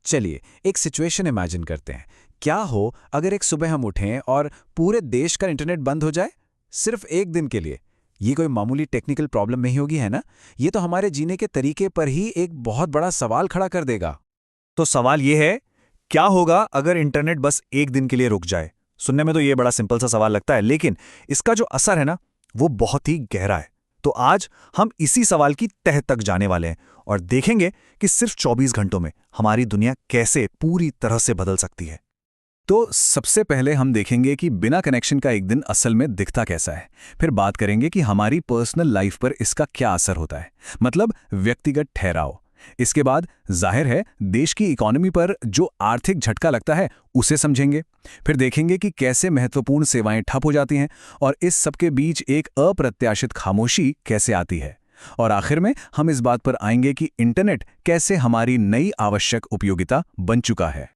चलिए एक situation imagine करते हैं। क्या हो अगर एक सुबह हम उठें और पूरे देश का इंटरनेट बंद हो जाए, सिर्फ एक दिन के लिए। ये कोई मामूली टेक्निकल प्रॉब्लम नहीं होगी, है ना? ये तो हमारे जीने के तरीके पर ही एक बहुत बड़ा सवाल खड़ा कर देगा। तो सवाल ये है, क्या होगा अगर इंटरनेट बस एक दिन के लिए रुक जाए? सुनने में तो ये बड़ा सिंपल सा सवाल लगता है, लेकिन इसका जो असर है ना, वो बहुत ही गहरा है। तो आज हम इसी सवाल की तह तक जाने वाले हैं और देखेंगे कि सिर्फ 24 घंटों में हमारी दुनिया कैसे पूरी तरह से बदल सकती है। तो सबसे पहले हम देखेंगे कि बिना कनेक्शन का एक दिन असल में दिखता कैसा है। फिर बात करेंगे कि हमारी पर्सनल लाइफ पर इसका क्या असर होता है, मतलब व्यक्तिगत ठहराव। इसके बाद जाहिर है देश की इकोनॉमी पर जो आर्थिक झटका लगता है उसे समझेंगे। फिर देखेंगे कि कैसे महत्वपूर्ण सेवाएं ठप हो जाती हैं और इस सबके बीच एक अप्रत्याशित खामोशी कैसे आती है। और आखिर में हम इस बात पर आएंगे कि इंटरनेट कैसे हमारी नई आवश्यक उपयोगिता बन चुका है।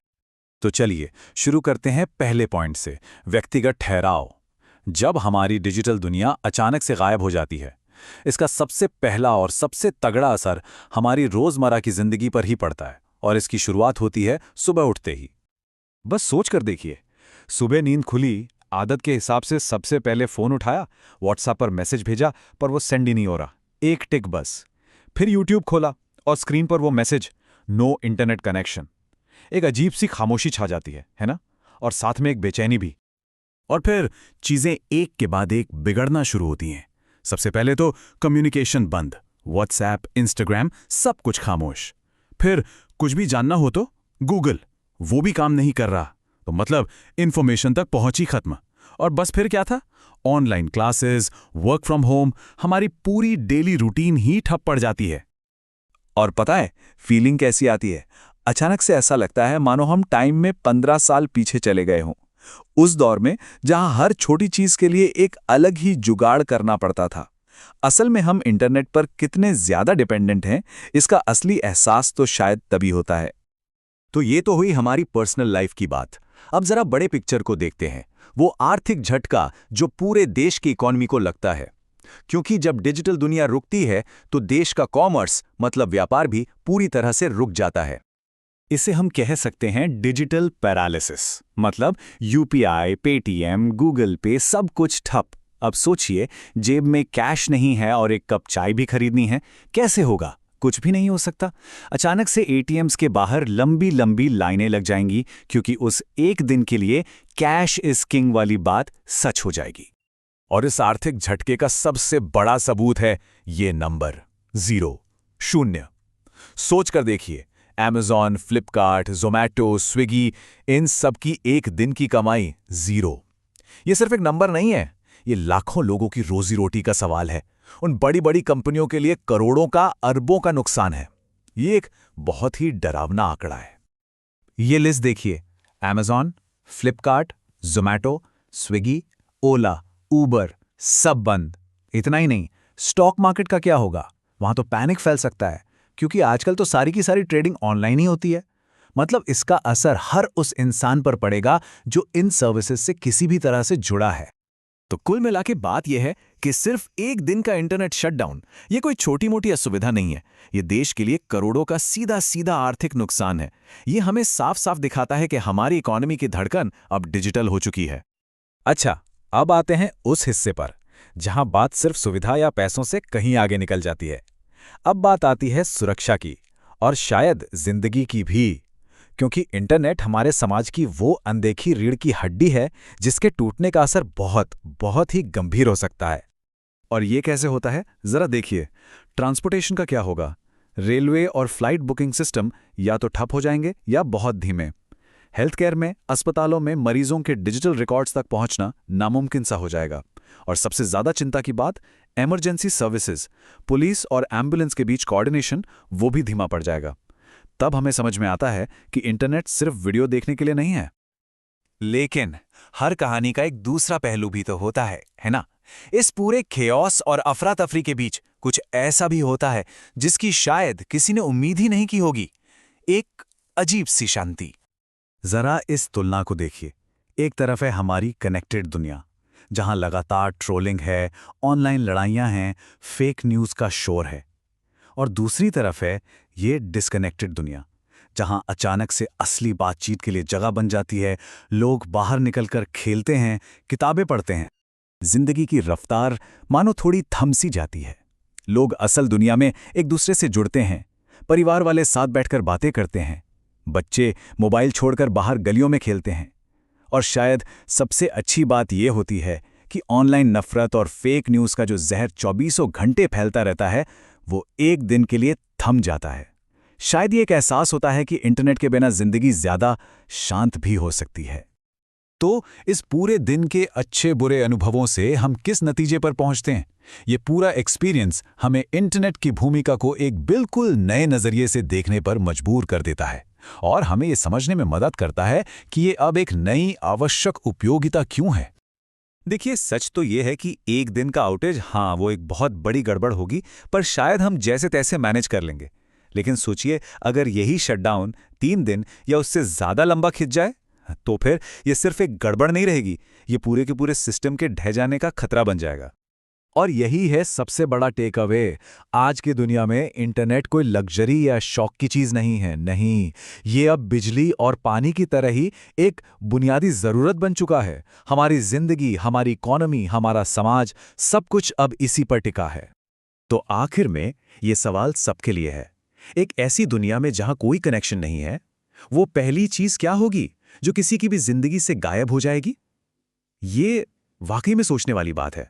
तो चलिए शुरू करते हैं पहले पॉइंट से, व्यक्तिगत ठहराव। जब हमारी डिजिटल दुनिया अचानक से गायब हो जाती है, इसका सबसे पहला और सबसे तगड़ा असर हमारी रोजमर्रा की जिंदगी पर ही पड़ता है। और इसकी शुरुआत होती है सुबह उठते ही। बस सोच कर देखिए, सुबह नींद खुली, आदत के हिसाब से सबसे पहले फोन उठाया, व्हाट्सएप पर मैसेज भेजा, पर वो सेंड ही नहीं हो रहा, एक टिक बस। फिर यूट्यूब खोला और स्क्रीन पर वो मैसेज, नो इंटरनेट कनेक्शन। एक अजीब सी खामोशी छा जाती है ना? और साथ में एक बेचैनी भी। और फिर चीजें एक के बाद एक बिगड़ना शुरू होती हैं। सबसे पहले तो कम्युनिकेशन बंद, व्हाट्सएप, इंस्टाग्राम, सब कुछ खामोश। फिर कुछ भी जानना हो तो गूगल, वो भी काम नहीं कर रहा, तो मतलब इंफॉर्मेशन तक पहुंच ही खत्म। और बस फिर क्या था? Online classes, work from home, हमारी पूरी डेली रूटीन ही ठप पड़ जाती है। और पता है फीलिंग कैसी आती है? अचानक से ऐसा लगता है मानो हम टाइम में 15 साल पीछे चले गए हों, उस दौर में जहां हर छोटी चीज के लिए एक अलग ही जुगाड़ करना पड़ता था। असल में हम इंटरनेट पर कितने ज्यादा डिपेंडेंट हैं, इसका असली एहसास तो शायद तभी होता है। तो ये तो हुई हमारी पर्सनल लाइफ की बात। अब जरा बड़े पिक्चर को देखते हैं, वो आर्थिक झटका जो पूरे देश की इकोनॉमी को लगता है। क्योंकि जब डिजिटल दुनिया रुकती है तो देश का कॉमर्स मतलब व्यापार भी पूरी तरह से रुक जाता है। इसे हम कह सकते हैं डिजिटल पैरालिसिस, मतलब यूपीआई, पेटीएम, गूगल पे, सब कुछ ठप। अब सोचिए, जेब में कैश नहीं है और एक कप चाय भी खरीदनी है, कैसे होगा? कुछ भी नहीं हो सकता। अचानक से एटीएम्स के बाहर लंबी लंबी लाइनें लग जाएंगी, क्योंकि उस एक दिन के लिए कैश इज किंग वाली बात सच हो जाएगी। और इस आर्थिक झटके का सबसे बड़ा सबूत है ये नंबर, 0, 0। सोच कर देखिए, Amazon, फ्लिपकार्ट, ज़ोमैटो, स्विगी, इन सब की एक दिन की कमाई 0। ये सिर्फ एक नंबर नहीं है, ये लाखों लोगों की रोजी रोटी का सवाल है। उन बड़ी बड़ी कंपनियों के लिए करोड़ों का, अरबों का नुकसान है। ये एक बहुत ही डरावना आंकड़ा है। ये लिस्ट देखिए, Amazon, फ्लिपकार्ट, ज़ोमैटो, स्विगी, ओला, उबर, सब बंद। इतना ही नहीं, स्टॉक मार्केट का क्या होगा? वहां तो पैनिक फैल सकता है, क्योंकि आजकल तो सारी की सारी ट्रेडिंग ऑनलाइन ही होती है। मतलब इसका असर हर उस इंसान पर पड़ेगा जो इन सर्विसेज से किसी भी तरह से जुड़ा है। तो कुल मिला के बात यह है कि सिर्फ एक दिन का इंटरनेट शटडाउन ये कोई छोटी मोटी असुविधा नहीं है। ये देश के लिए करोड़ों का सीधा सीधा आर्थिक नुकसान है। ये हमें साफ साफ दिखाता है कि हमारी इकोनॉमी की धड़कन अब डिजिटल हो चुकी है। अच्छा, अब आते हैं उस हिस्से पर जहां बात सिर्फ सुविधा या पैसों से कहीं आगे निकल जाती है। अब बात आती है सुरक्षा की, और शायद जिंदगी की भी। क्योंकि इंटरनेट हमारे समाज की वो अनदेखी रीढ़ की हड्डी है जिसके टूटने का असर बहुत बहुत ही गंभीर हो सकता है। और ये कैसे होता है, जरा देखिए। ट्रांसपोर्टेशन का क्या होगा? रेलवे और फ्लाइट बुकिंग सिस्टम या तो ठप हो जाएंगे या बहुत धीमे। हेल्थ केयर में, अस्पतालों में मरीजों के डिजिटल रिकॉर्ड्स तक पहुंचना नामुमकिन सा हो जाएगा। और सबसे ज्यादा चिंता की बात, इमरजेंसी सर्विसेज, पुलिस और एम्बुलेंस के बीच कोऑर्डिनेशन, वो भी धीमा पड़ जाएगा। तब हमें समझ में आता है कि इंटरनेट सिर्फ वीडियो देखने के लिए नहीं है। लेकिन हर कहानी का एक दूसरा पहलू भी तो होता है ना? इस पूरे खेओस और अफरा तफरी के बीच कुछ ऐसा भी होता है जिसकी शायद किसी ने उम्मीद ही नहीं की होगी। एक अजीब सी शांति। जरा इस तुलना को देखिए। एक तरफ है हमारी कनेक्टेड दुनिया, जहां लगातार ट्रोलिंग है, ऑनलाइन लड़ाइयां हैं, फेक न्यूज़ का शोर है। और दूसरी तरफ है ये डिस्कनेक्टेड दुनिया, जहां अचानक से असली बातचीत के लिए जगह बन जाती है, लोग बाहर निकलकर खेलते हैं, किताबें पढ़ते हैं। जिंदगी की रफ्तार मानो थोड़ी थम सी जाती है। लोग असल दुनिया में एक दूसरे से जुड़ते हैं, परिवार वाले साथ बैठकर बातें करते हैं, बच्चे मोबाइल छोड़कर बाहर गलियों में खेलते हैं। और शायद सबसे अच्छी बात यह होती है कि ऑनलाइन नफरत और फेक न्यूज़ का जो जहर 24 घंटे फैलता रहता है, वो एक दिन के लिए थम जाता है। शायद ये एक एहसास होता है कि इंटरनेट के बिना जिंदगी ज्यादा शांत भी हो सकती है। तो इस पूरे दिन के अच्छे बुरे अनुभवों से हम किस नतीजे पर पहुंचते हैं? ये पूरा एक्सपीरियंस हमें इंटरनेट की भूमिका को एक बिल्कुल नए नजरिए से देखने पर मजबूर कर देता है और हमें ये समझने में मदद करता है कि ये अब एक नई आवश्यक उपयोगिता क्यों है। देखिए, सच तो ये है कि एक दिन का आउटेज, हाँ, वो एक बहुत बड़ी गड़बड़ होगी, पर शायद हम जैसे तैसे मैनेज कर लेंगे। लेकिन सोचिए, अगर यही शटडाउन 3 दिन या उससे ज्यादा लंबा खिंच जाए, तो फिर ये सिर्फ एक गड़बड़ नहीं रहेगी, ये पूरे के पूरे सिस्टम के ढह जाने का खतरा बन जाएगा। और यही है सबसे बड़ा टेक अवे। आज की दुनिया में इंटरनेट कोई लग्जरी या शौक की चीज नहीं है, नहीं, ये अब बिजली और पानी की तरह ही एक बुनियादी जरूरत बन चुका है। हमारी जिंदगी, हमारी इकोनॉमी, हमारा समाज, सब कुछ अब इसी पर टिका है। तो आखिर में ये सवाल सबके लिए है, एक ऐसी दुनिया में जहां कोई कनेक्शन नहीं है, वो पहली चीज क्या होगी जो किसी की भी जिंदगी से गायब हो जाएगी? ये वाकई में सोचने वाली बात है।